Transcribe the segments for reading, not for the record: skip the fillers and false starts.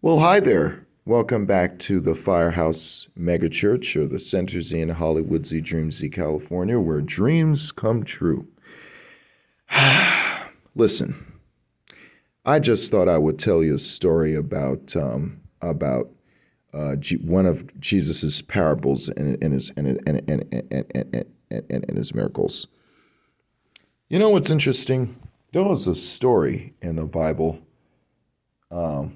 Well, hi there. Welcome back to the Firehouse Megachurch, or the Center Z in Hollywood Z Dream Z, California, where dreams come true. Listen, I just thought I would tell you a story about one of Jesus's parables and his miracles. You know what's interesting? There was a story in the Bible.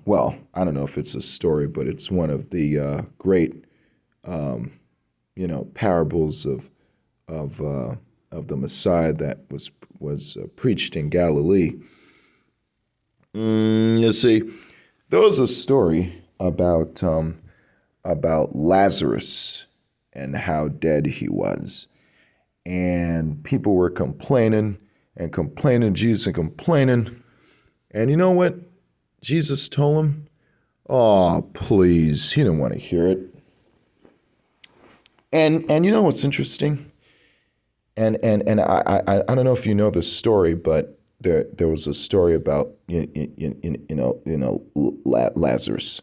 Well, I don't know if it's a story, but it's one of the great, parables of the Messiah that was preached in Galilee. You see, there was a story about Lazarus and how dead he was, and people were complaining and complaining, Jesus and complaining, and you know what? Jesus told him, "Oh, please." He didn't want to hear it. And you know what's interesting? And I don't know if you know this story, but there was a story about Lazarus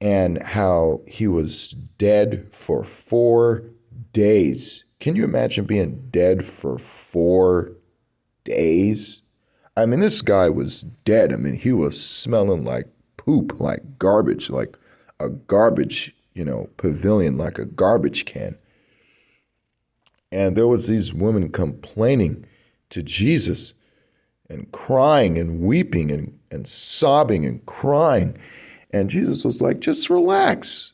and how he was dead for 4 days. Can you imagine being dead for 4 days? I mean, this guy was dead. I mean, he was smelling like poop, like garbage, like a garbage, pavilion, like a garbage can. And there was these women complaining to Jesus and crying and weeping and sobbing and crying. And Jesus was like, just relax.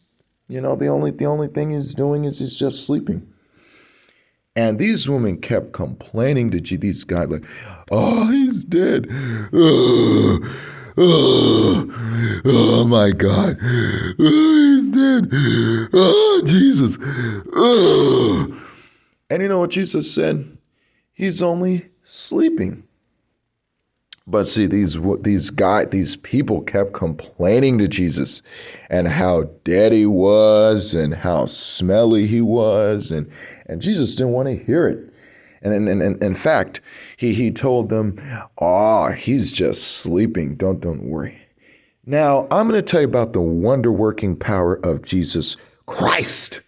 The only thing he's doing is he's just sleeping. And these women kept complaining to these guys like, "Oh, he's dead. Oh my God. He's dead. Oh, Jesus." And you know what Jesus said? He's only sleeping. But see, these people kept complaining to Jesus and how dead he was and how smelly he was, and Jesus didn't want to hear it. And in fact, he told them, "Oh, he's just sleeping. Don't worry." Now, I'm going to tell you about the wonder-working power of Jesus Christ.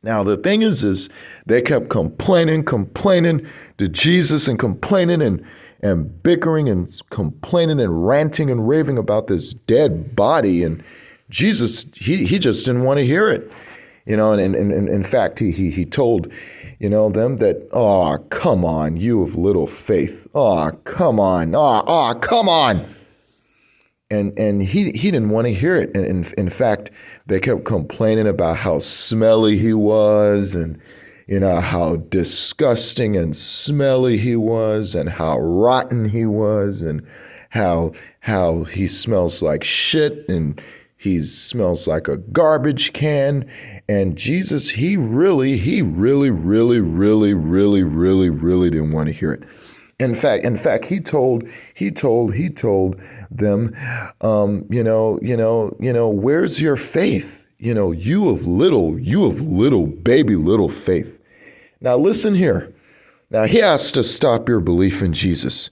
Now, the thing is they kept complaining to Jesus and complaining and bickering and complaining and ranting and raving about this dead body. And Jesus, he just didn't want to hear it. And in fact, he told, them that, "Oh, come on, you of little faith. Oh, come on. Oh, come on." And he didn't want to hear it. And in fact, they kept complaining about how smelly he was and, how disgusting and smelly he was and how rotten he was and how he smells like shit and he smells like a garbage can. And Jesus, he really didn't want to hear it. In fact, he told them, "Where's your faith? You of little baby little faith." Now listen here. Now he has to stop your belief in Jesus.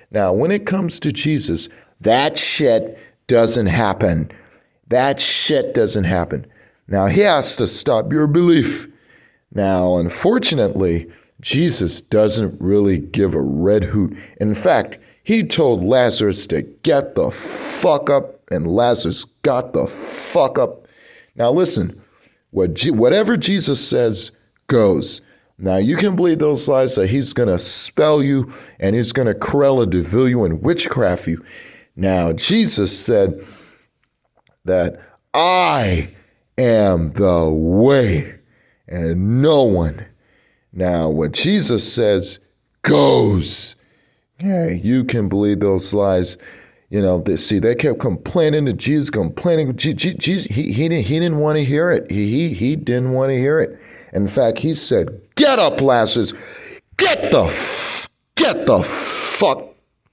Now, when it comes to Jesus, that shit doesn't happen. That shit doesn't happen. Now he has to stop your belief. Now, unfortunately, Jesus doesn't really give a red hoot. In fact, he told Lazarus to get the fuck up, and Lazarus got the fuck up. Now listen, whatever Jesus says goes. Now you can believe those lies that he's going to spell you and he's going to Corella Deville you and witchcraft you. Now Jesus said that I am the way and no one. Now what Jesus says goes. Yeah, you can believe those lies. They kept complaining to Jesus, complaining. Jesus, he didn't want to hear it. He didn't want to hear it. In fact, he said, "Get up, Lazarus. Get the fuck